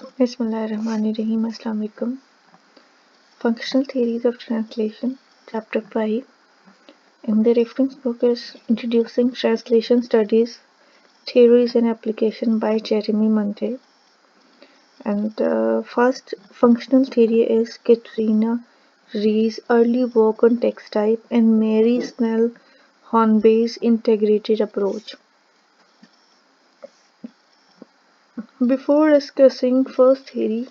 Bismillahirrahmanirrahim. Assalamu alaikum. Functional Theories of Translation, Chapter 5. And the reference book is Introducing Translation Studies, Theories and Application by Jeremy Monday. And first functional theory is Katrina Ree's early work on text type and Mary Snell Hornby's integrated approach. Before discussing first theory,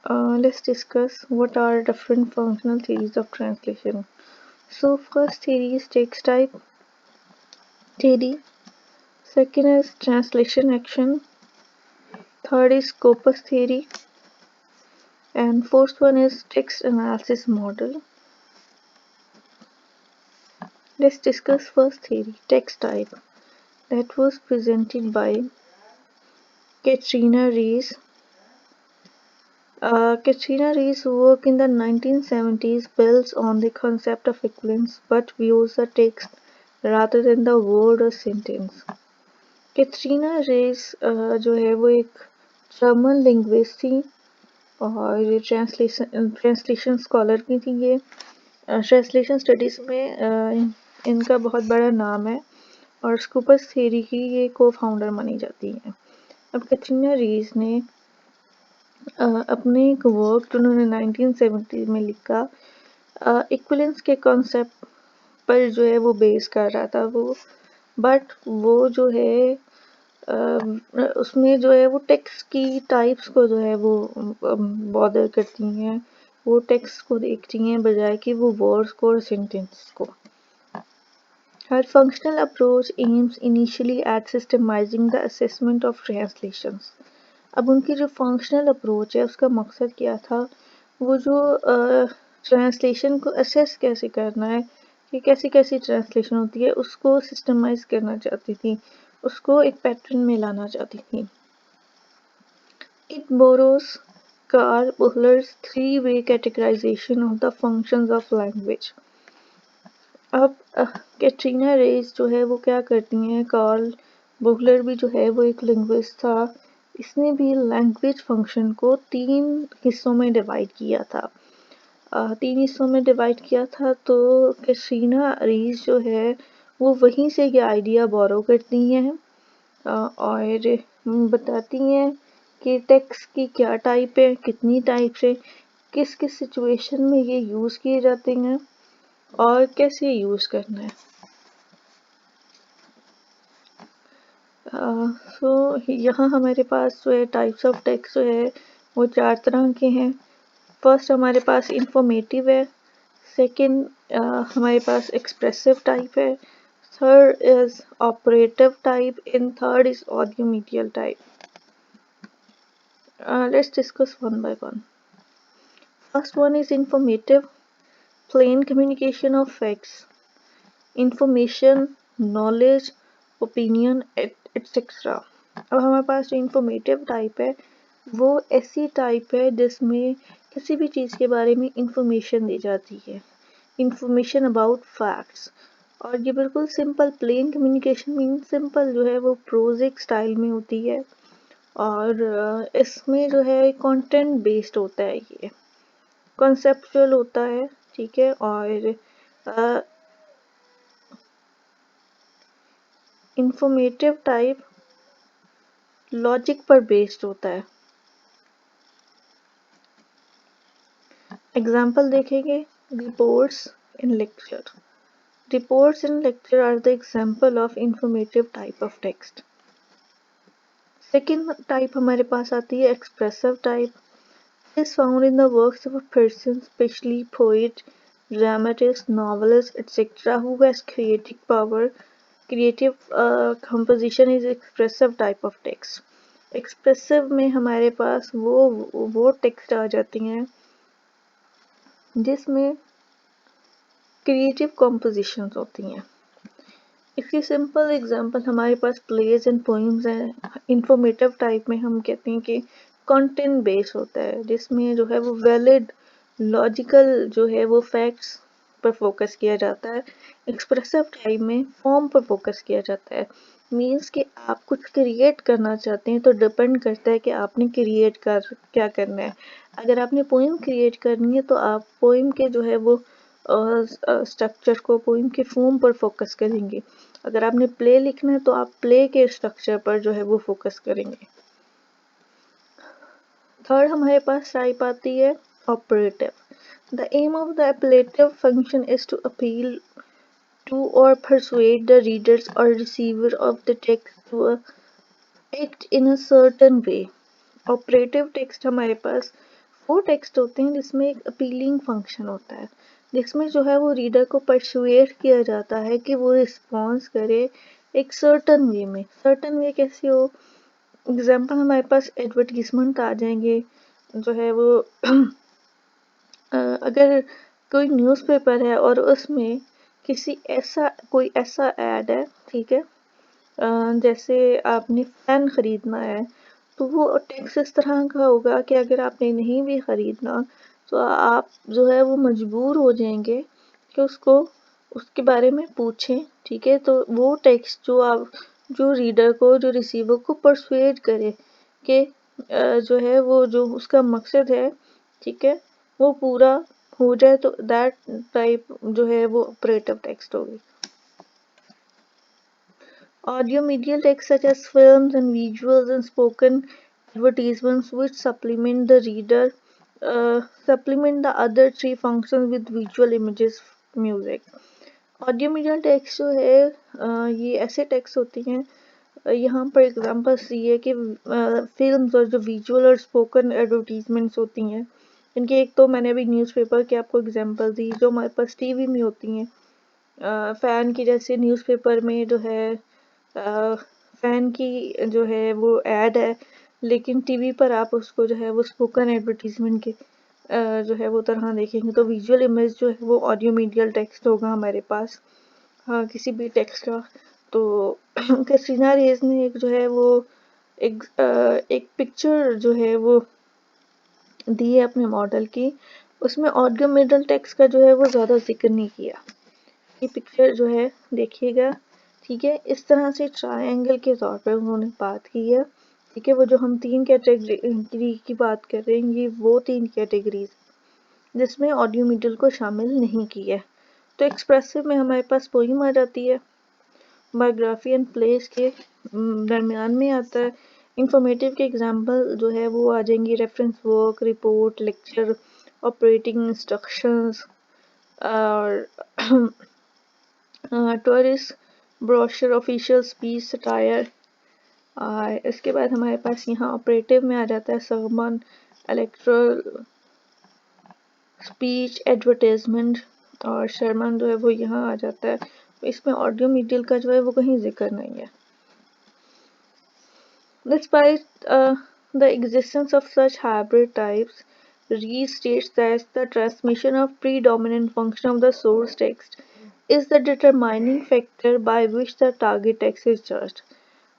let's discuss what are different functional theories of translation. So first theory is text type theory, second is translation action, third is corpus theory, and fourth one is text analysis model. Let's discuss first theory, text type, that was presented by Katrina Rees. Katrina Rees' work in the 1970s builds on the concept of equivalence but views the text rather than the word or sentence. Katharina Reiss जो है वो एक German linguist थी और translation scholar की थी। ये translation studies में इनका बहुत बड़ा नाम है और स्कूपस थ्योरी की ये को फाउंडर मानी जाती है। अब कैटरीना रेस ने अपने एक वर्क जो उन्होंने 1970 में लिखा इक्विवेलेंस के कॉन्सेप्ट पर जो है वो बेस कर रहा था बट वो जो है उसमें जो है वो टेक्स्ट की टाइप्स को जो है वो बॉदर करती हैं, वो टेक्स्ट को देखती हैं बजाय कि वो वर्ड्स को और सेंटेंस को। Her functional approach aims initially at systemizing the assessment of translations. अब उनकी जो फंक्शनल अप्रोच है उसका मकसद क्या था, वो जो ट्रांसलेशन को असेस कैसे करना है कि कैसी कैसी ट्रांसलेशन होती है उसको सिस्टमाइज करना चाहती थी, उसको एक पैटर्न में लाना चाहती थी। It borrows Karl Buchler's three-way categorization of the functions of language. अब कैटरीना रेस जो है वो क्या करती हैं, कार्ल बुकलर भी जो है वो एक लिंग्विस्ट था, इसने भी लैंग्वेज फंक्शन को तीन हिस्सों में डिवाइड किया था। तो कैटरीना रेस जो है वो वहीं से ये आइडिया बोरो करती हैं और बताती हैं कि टेक्स्ट की क्या टाइप है, कितनी टाइप है, किस किस सिचुएशन में ये यूज़ किए जाते हैं और कैसे यूज़ करना है। यहाँ हमारे पास जो है टाइप्स ऑफ टेक्स्ट जो है वो चार तरह के हैं। फर्स्ट हमारे पास इंफॉर्मेटिव है, सेकंड हमारे पास एक्सप्रेसिव टाइप है, third is operative type and third is audio medial type. Let's discuss one by one. First one is informative, plain communication of facts, information, knowledge, opinion, etc. अब हमारे पास जो informative type है वो ऐसी type है जिसमें किसी भी चीज़ के बारे में इंफॉर्मेशन दी जाती है, इंफॉर्मेशन अबाउट फैक्ट्स, और ये बिल्कुल simple plain communication mean simple जो है वो प्रोजिक स्टाइल में होती है और इसमें जो है कंटेंट बेस्ड होता है, ये कॉन्सेप्चुअल होता है, ठीक है। और इंफॉर्मेटिव टाइप लॉजिक पर बेस्ड होता है। एग्जाम्पल देखेंगे, reports in lecture. Reports in lecture are the example of informative type of text. Second type हमारे पास आती है expressive type, is found in the works of a person, especially poet, dramatist, novelist, etc., who has creative power. Creative composition is expressive type of text. Expressive में हमारे पास वो text आ जाती हैं जिसमें क्रिएटिव कॉम्पोजिशंस होती हैं। इसकी सिंपल एग्जांपल हमारे पास प्लेज एंड पोइम्स हैं। इंफॉर्मेटिव टाइप में हम कहते हैं कि कंटेंट बेस होता है जिसमें जो है वो वैलिड लॉजिकल जो है वो फैक्ट्स पर फोकस किया जाता है। एक्सप्रेसिव टाइप में फॉर्म पर फोकस किया जाता है, मीन्स कि आप कुछ क्रिएट करना चाहते हैं तो डिपेंड करता है कि आपने क्रिएट कर क्या करना है। अगर आपने पोइम क्रिएट करनी है तो आप पोइम के जो है वो स्ट्रक्चर को, पोइम के फॉर्म पर फोकस करेंगे। अगर आपने प्ले लिखना है तो आप प्ले के स्ट्रक्चर पर जो है वो फोकस करेंगे। थर्ड हमारे पास टाइप आती है operative. The aim of the appellative function is to appeal to or persuade the readers or receiver of the text to act in a certain way। Operative text हमारे पास वो text होते हैं जिसमें एक appealing function होता है, जिसमें जो है वो रीडर को परसुएट किया जाता है कि वो रिस्पॉन्स करे एक सर्टन वे में। सर्टन वे कैसी हो, एग्जाम्पल हमारे पास एडवर्टीजमेंट आ जाएंगे जो है वो अगर कोई न्यूज़पेपर है और उसमें कोई ऐसा ऐड है, ठीक है, जैसे आपने फैन खरीदना है तो वो टेक्स्ट इस तरह का होगा कि अगर आपने नहीं भी खरीदना तो आप जो है वो मजबूर हो जाएंगे कि उसके बारे में पूछें, ठीक है। तो वो टेक्स्ट जो रीडर को, जो रिसीवर को परसुएड करे कि जो है वो जो उसका मकसद है, ठीक है, वो पूरा हो जाए, तो दैट टाइप जो है वो ऑपरेटिव टेक्स्ट होगी। Audio medial text such as films and visuals and spoken advertisements which supplement the other three functions with visual images, music। Audio media text जो है ये ऐसे टेक्स्ट होती हैं, यहाँ पर एग्जांपल्स ये कि फिल्म्स और जो विजुअल और स्पोकन एडवर्टीजमेंट्स होती हैं, इनकी एक तो मैंने अभी न्यूज़पेपर की आपको एग्जांपल दी, जो हमारे पास टीवी में होती हैं। फ़ैन की जैसे न्यूज़पेपर में जो है फ़ैन की जो है वो ऐड है, लेकिन टीवी पर आप उसको जो है वो स्पोकन एडवर्टीजमेंट के जो है वो तरह देखेंगे। तो विजुअल इमेज जो है वो ऑडियो मीडियल टेक्स्ट होगा हमारे पास, हाँ, किसी भी टेक्स्ट का। तो कैटरीना रेज ने एक जो है वो एक पिक्चर जो है वो दी है अपने मॉडल की, उसमें ऑडियो मीडियल टेक्स्ट का जो है वो ज़्यादा जिक्र नहीं किया। ये पिक्चर जो है देखिएगा, ठीक है, इस तरह से ट्रायंगल के तौर पर उन्होंने बात की है, ठीक है। वो जो हम 3 कैटेगरी की बात कर रहे हैं, ये वो 3 कैटेगरीज जिसमें ऑडियो मीडियल को शामिल नहीं किया है। तो एक्सप्रेसिव में हमारे पास पोइम आ जाती है, बायोग्राफी एंड प्लेस के दरमियान में आता है। इंफॉर्मेटिव के एग्जाम्पल जो है वो आ जाएंगी reference work, report, lecture, operating instructions और tourist brochure, official speech, satire. इसके बाद हमारे पास यहाँ ऑपरेटिव में आ जाता है सरमन, इलेक्ट्रल, स्पीच, एडवर्टाइजमेंट, और शर्मन जो है वो यहाँ आ जाता है। इसमें ऑडियो मीडियल का जो है वो कहीं जिक्र नहीं है। Despite the existence of such hybrid types, Rees states that the transmission of predominant function of the source text is the determining factor by which the target text is judged।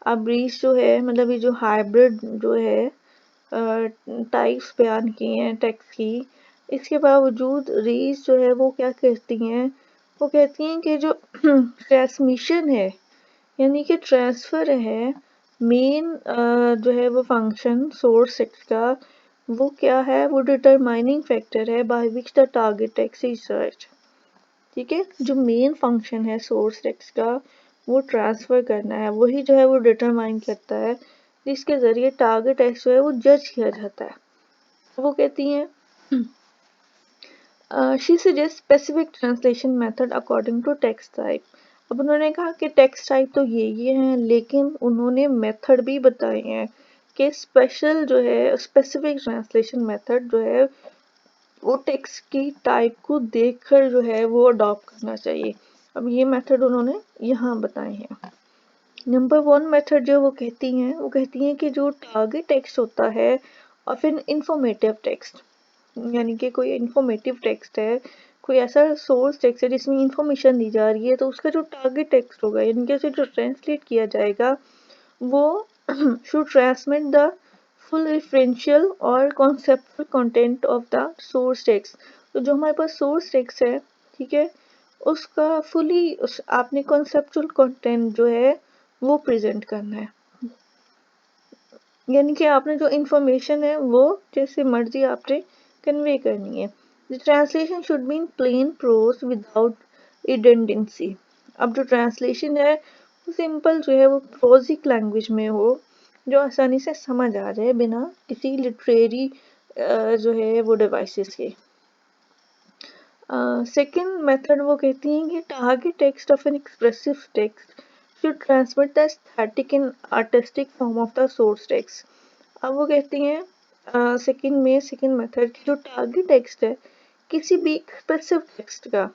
अब रीस जो है, मतलब ये जो हाइब्रिड जो है types बयान किए हैं टेक्स्ट की, इसके बावजूद रीस जो है वो क्या कहती हैं, वो कहती हैं कि जो ट्रांसमिशन है, यानी कि ट्रांसफ़र है, मेन जो है वो फंक्शन सोर्स टेक्स्ट का, वो क्या है, वो डिटरमाइनिंग फैक्टर है by which the target text is search. ठीक है, जो मेन फंक्शन है सोर्स टेक्स्ट का वो ट्रांसफ़र करना है, वही जो है वो डिटरमाइन करता है जिसके ज़रिए टारगेट टेक्स्ट जो है वो जज किया जाता है। वो कहती हैं she suggest specific translation method according to text type. अब उन्होंने कहा कि टेक्स्ट टाइप तो ये हैं, लेकिन उन्होंने मेथड भी बताए हैं कि स्पेशल जो है स्पेसिफिक ट्रांसलेशन मेथड जो है वो टेक्स्ट की टाइप को देखकर जो है वो अडॉप्ट करना चाहिए। अब ये मेथड उन्होंने यहाँ बताए हैं। नंबर 1 मेथड जो वो कहती हैं कि जो टारगेट टेक्स्ट होता है और फिर इंफॉर्मेटिव टेक्स्ट, यानी कि कोई इंफॉर्मेटिव टेक्स्ट है, कोई ऐसा सोर्स टेक्स्ट है जिसमें इंफॉर्मेशन दी जा रही है, तो उसका जो टारगेट टेक्स्ट होगा, यानी कि उसे जो ट्रांसलेट किया जाएगा, वो should transmit the full referential और conceptual content of the source text. तो जो हमारे पास सोर्स टेक्स्ट है, ठीक है, उसका फुली आपने कॉन्सेप्चुअल कंटेंट जो है वो प्रेजेंट करना है, यानी कि आपने जो इन्फॉर्मेशन है वो जैसे मर्जी आपने कन्वे करनी है। The translation should be in plain prose without redundancy. अब जो ट्रांसलेशन है वो सिंपल जो है वो प्रोजिक लैंग्वेज में हो, जो आसानी से समझ आ जाए बिना किसी लिटरेरी जो है वो डिवाइसेस के। सेकेंड मेथड वो कहती हैं कि target text of an expressive text should transmit the aesthetic and artistic form of the source text। अब वो कहती हैं सेकेंड मेथड की जो टारगेट टेक्स्ट है किसी भी एक्सप्रेसिव टेक्स्ट का,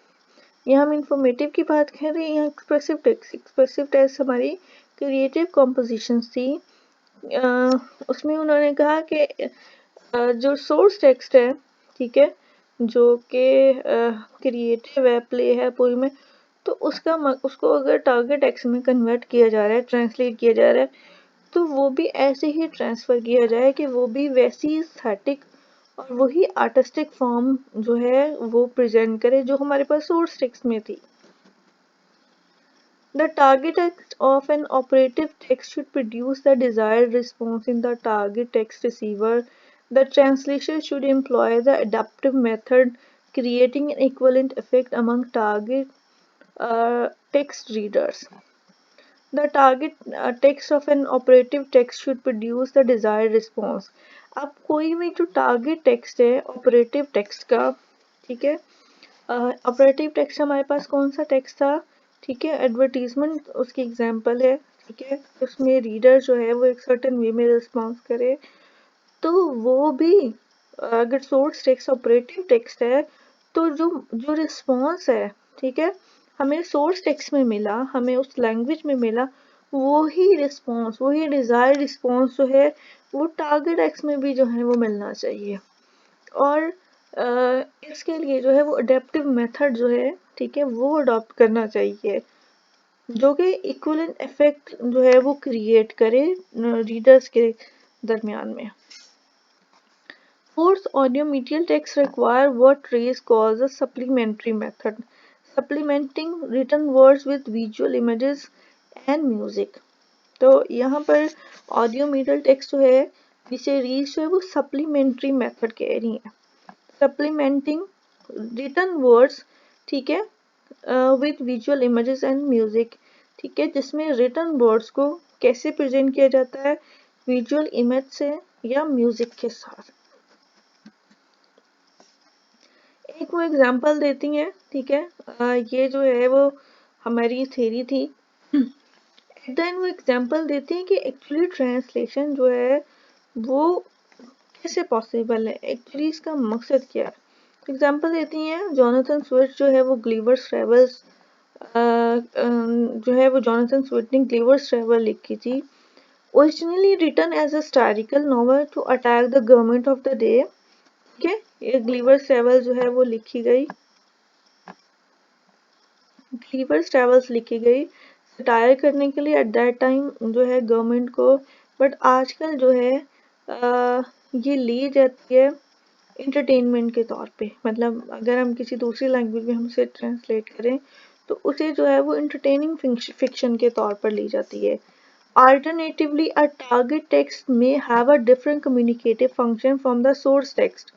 यहाँ हम इंफॉर्मेटिव की बात कर रहे हैं, यहाँ एक्सप्रेसिव टेक्स्ट हमारी क्रिएटिव कॉम्पोजिशन थी। उसमें उन्होंने कहा कि जो सोर्स टेक्स्ट है, ठीक है, जो कि क्रिएटिव है, प्ले है पोइम है, तो उसको अगर टारगेट टेक्स्ट में कन्वर्ट किया जा रहा है, ट्रांसलेट किया जा रहा है, तो वो भी ऐसे ही ट्रांसफ़र किया जाए कि वो भी वैसी एस्थेटिक और वही आर्टिस्टिक फॉर्म जो है वो प्रेजेंट करे जो हमारे पास सोर्स टेक्स्ट में थी। The target text of an operative text should produce the desired response in the target text receiver. The translator should employ the adaptive method, creating an equivalent effect among target text readers. The target text of an operative text should produce the desired response। अब कोई भी जो target text है operative text का, ठीक है, operative text हमारे पास कौन सा टेक्स्ट था, ठीक है, एडवर्टीजमेंट उसकी एग्जांपल है, ठीक है, उसमें रीडर जो है वो एक सर्टेन वे में रिस्पॉन्स करे, तो वो भी अगर सोर्स टेक्स्ट ऑपरेटिव टेक्स्ट है तो जो जो रिस्पॉन्स है, ठीक है, हमें सोर्स टेक्स्ट में मिला, हमें उस लैंग्वेज में मिला, वही रिस्पॉन्स, वही डिज़ायर्ड रिस्पॉन्स जो है वो टारगेट टेक्स्ट में भी जो है वो मिलना चाहिए। और इसके लिए जो है वो अडेप्टिव मेथड जो है, ठीक है, वो अडॉप्ट करना चाहिए जो कि इक्विवेलेंट इफेक्ट जो है वो क्रिएट करे रीडर्स के दरमियान में। Fourth, audio-medial text require what Reyes calls a supplementary method, supplementing written words with visual images and music। तो यहाँ पर ऑडियो मीडियल टेक्स्ट जो है जिसे रीस जो है वो सप्लीमेंट्री मेथड कह रही है, सप्लीमेंटिंग रिटन वर्ड्स, ठीक है, with visual images and music, ठीक है, जिसमें रिटन वर्ड्स को कैसे प्रेजेंट किया जाता है, विजुअल इमेज से या म्यूजिक के साथ। एक वो एग्जांपल देती हैं, ठीक है, ये जो है वो हमारी थ्योरी थी, देन वो एग्जांपल देती हैं कि एक्चुअली ट्रांसलेशन जो है वो कैसे पॉसिबल है, एक्चुअली इसका मकसद क्या है। एग्जांपल देती हैं, जोनाथन स्विफ्ट जो है वो ग्लीवर्स ट्रेवल्स जो है वो जोनाथन स्विफ्ट ने ग्लीवर्स ट्रेवल लिखी थी, originally written as a historical novel to attack the government of the day, ठीक है, ये ग्लीवर्स ट्रेवल जो है वो लिखी गई, ग्लीवर्स ट्रेवल्स लिखी गई सटायर करने के लिए एट दैट टाइम जो है गवर्नमेंट को, बट आजकल जो है ये ली जाती है इंटरटेनमेंट के तौर पे, मतलब अगर हम किसी दूसरी लैंग्वेज में हम उसे ट्रांसलेट करें तो उसे जो है वो इंटरटेनिंग फिक्शन के तौर पर ली जाती है। Alternatively, a target text may have a different communicative function from the source text.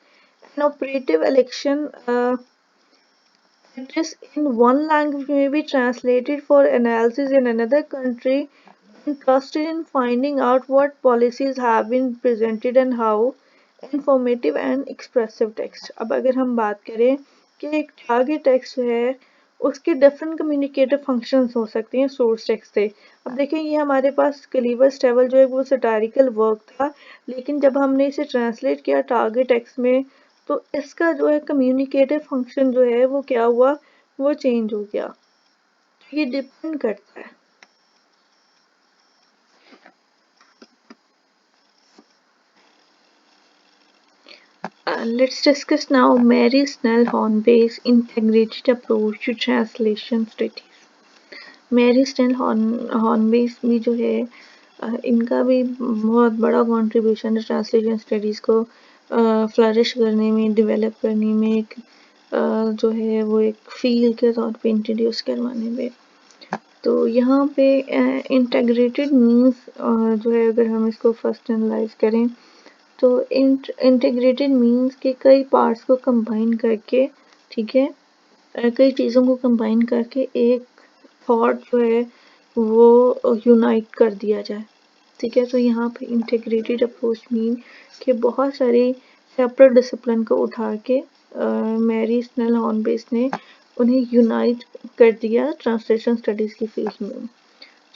An operative election address in one language may be translated for analysis in another country, interested in finding out what policies have been presented and how। informative and expressive text। अब अगर हम बात करें कि एक target text है उसके different communicative functions हो सकते हैं सोर्स टेक्स्ट से। अब देखें ये हमारे पास ग्लीवर्स ट्रेवल जो है वो सटारिकल वर्क था, लेकिन जब हमने इसे ट्रांसलेट किया टारगेट टेक्स्ट में तो इसका जो है कम्युनिकेटिव फंक्शन जो है वो क्या हुआ, वो चेंज हो गया। तो ये डिपेंड करता है। Let's discuss now Mary Snell Hornby's integrated approach to translation studies। Mary Snell Hornby's भी जो है इनका भी बहुत बड़ा कंट्रीब्यूशन है ट्रांसलेशन स्टडीज़ को फ्लरिश करने में, डेवलप करने में, एक जो है वो एक फील्ड के तौर पे इंट्रोड्यूस करवाने में। तो यहाँ पे इंटीग्रेटेड मीन्स जो है, अगर हम इसको फर्स्ट एनालाइज करें तो इंटीग्रेटेड मीन्स के कई पार्ट्स को कंबाइन करके, ठीक है, कई चीज़ों को कंबाइन करके एक थॉट जो है वो यूनाइट कर दिया जाए, ठीक है। तो यहाँ पे इंटीग्रेटेड अप्रोच मीन कि बहुत सारी सेपरेट डिसिप्लिन को उठा के मैरी स्नेल हॉर्नबेस ने उन्हें यूनाइट कर दिया ट्रांसलेशन स्टडीज़ की फील्ड में।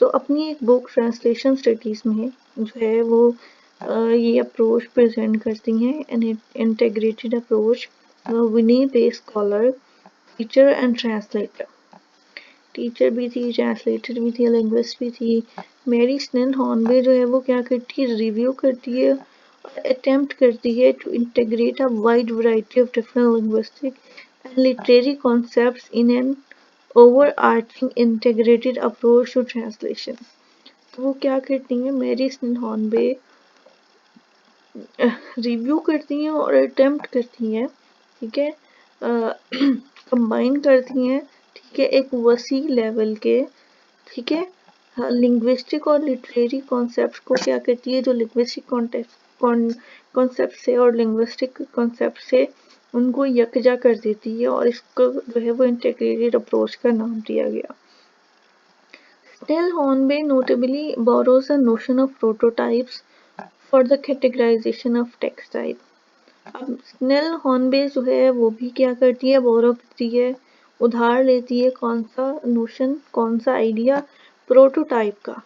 तो अपनी एक बुक ट्रांसलेशन स्टडीज़ में जो है वो ये अप्रोच प्रेजेंट करती हैं, एन इंटीग्रेटेड अप्रोच। विनी पे scholar, teacher and translator, teacher भी थी, ट्रांसलेटर भी थी, लिंग्विस्ट भी थी। मैरी स्नेल हॉर्नबे जो है वो क्या करती है, रिव्यू करती है और अटेम्प्ट करती है to integrate a wide variety of different linguistic and literary concepts in an overarching integrated approach to translation. तो वो क्या करती हैं, मैरी स्नेल हॉर्नबे रिव्यू करती हैं और अटेम्प्ट करती हैं, ठीक है, कंबाइन करती हैं, ठीक है, एक वसी लेवल के, ठीक है, लिंग्विस्टिक और लिटरेरी कॉन्सेप्ट को क्या करती है, जो लिंग्विस्टिक कॉन्सेप्ट से और लिंग्विस्टिक कॉन्सेप्ट से उनको यकजा कर देती है, और इसको जो है वो इंटीग्रेटेड अप्रोच का नाम दिया गया। Snell Hornby notably borrows the notion of prototypes for the categorization of text type. अब स्नेल हॉर्नबे जो है वो भी क्या करती है, बोरो करती है, उधार लेती है, कौन सा नोशन, कौन सा आइडिया, प्रोटोटाइप का,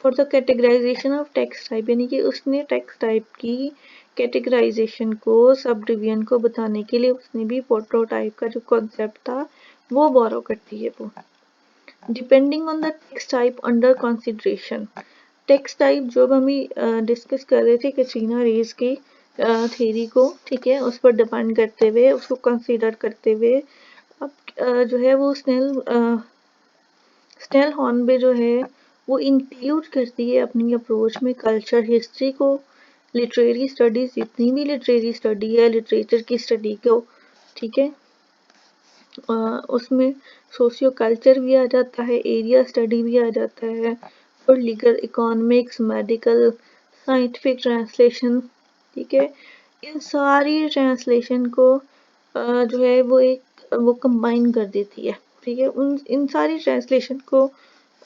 for the categorisation of text type, यानी कि उसने टेक्स्ट टाइप की कैटेगराइजेशन को, सब डिवीजन को बताने के लिए उसने भी प्रोटोटाइप का जो कॉन्सेप्ट था वो बोरो करती है। वो depending on the text type under consideration, text type जो हम डिस्कस कर रहे थे कैटरीना रेज की थ्योरी को, ठीक है, उस पर डिपेंड करते हुए, उसको कंसीडर करते हुए अब जो है वो स्नेल हॉर्नबे जो है वो इंक्लूड करती है अपनी अप्रोच में कल्चर हिस्ट्री को, लिटरेरी स्टडीज, जितनी भी लिटरेरी स्टडी है, लिटरेचर की स्टडी को, ठीक है, उसमें सोशियो कल्चर भी आ जाता है, एरिया स्टडी भी आ जाता है, और legal, economics, medical, scientific translation, ठीक है, इन सारी ट्रांसलेशन को जो है वो कंबाइन कर देती है, ठीक है, इन सारी ट्रांसलेशन को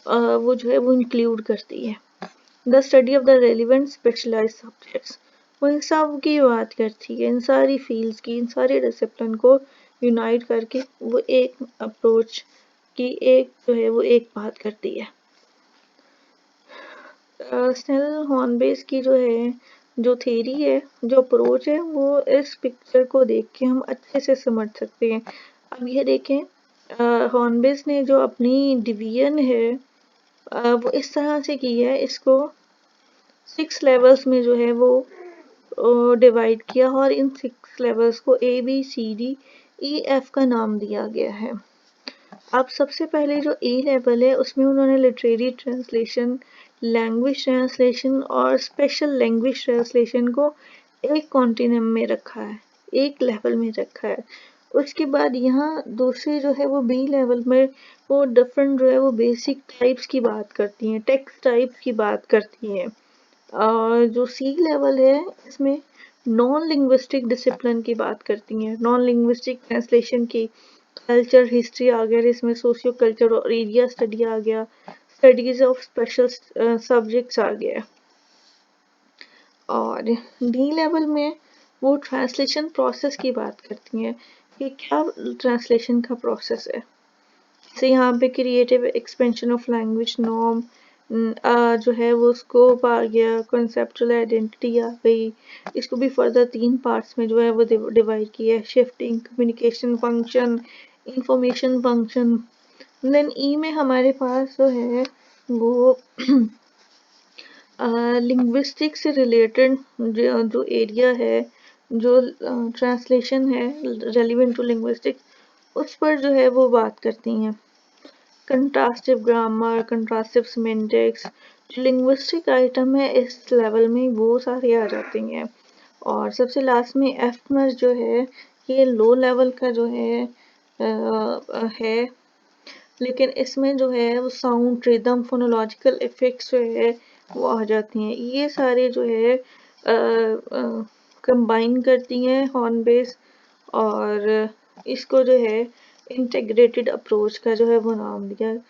वो जो है वो इंक्लूड करती है। The study of the relevant specialised subjects, वो इन सब की बात करती है, इन सारी फील्ड्स की, इन सारी डिसिप्लिन को यूनाइट करके वो एक अप्रोच की एक जो है वो एक बात करती है। स्नेल हॉर्नबेस की जो है, जो थ्योरी है, जो अप्रोच है, वो इस पिक्चर को देख के हम अच्छे से समझ सकते हैं। अब ये देखें, हॉर्नबेस ने जो अपनी डिवीजन है वो इस तरह से की है, इसको 6 लेवल्स में जो है वो डिवाइड किया, और इन 6 लेवल्स को ABCDEF का नाम दिया गया है। अब सबसे पहले जो ए लेवल है उसमें उन्होंने लिटरेरी ट्रांसलेशन, लैंग्वेज ट्रांसलेशन और स्पेशल लैंग्वेज ट्रांसलेशन को एक कॉन्टिनेम में रखा है, एक लेवल में रखा है। उसके बाद यहाँ दूसरे जो है वो बी लेवल में वो डिफरेंट जो है वो बेसिक टाइप्स की बात करती हैं, टेक्स्ट टाइप्स की बात करती हैं। और जो सी लेवल है इसमें नॉन लिंग्विस्टिक डिसिप्लिन की बात करती हैं, नॉन लिंग्विस्टिक ट्रांसलेशन की, कल्चर हिस्ट्री आ गया इसमें, सोशियो कल्चर और एरिया स्टडी आ गया, स्टडीज ऑफ स्पेशल सब्जेक्ट्स आ गया। और डी लेवल में वो ट्रांसलेशन प्रोसेस की बात करती हैं कि क्या ट्रांसलेशन का प्रोसेस है, जैसे यहाँ पे creative expansion of language norm जो है वो स्कोप आ गया, कॉन्सेप्चुअल आइडेंटिटी आ गई, इसको भी फर्दर 3 पार्ट्स में जो है वो डिवाइड किया है, shifting, communication function, information function. Then ई में हमारे पास जो है वो लिंग्विस्टिक से रिलेटेड जो एरिया है, जो ट्रांसलेशन है रेलिवेंट टू लिंग्विस्टिक, उस पर जो है वो बात करती हैं। कंट्रास्टिव ग्रामर, कंट्रास्टिव सिमेंटिक्स, जो लिंग्विस्टिक आइटम है इस लेवल में वो सारे आ जाते हैं। और सबसे लास्ट में एफ में जो है ये लो लेवल का जो है लेकिन इसमें जो है वो साउंड रिदम फोनोलॉजिकल इफेक्ट्स जो है वो आ जाती हैं। ये सारे जो है कंबाइन करती हैं हॉर्न बेस, और इसको जो है इंटीग्रेटेड अप्रोच का जो है वो नाम दिया है।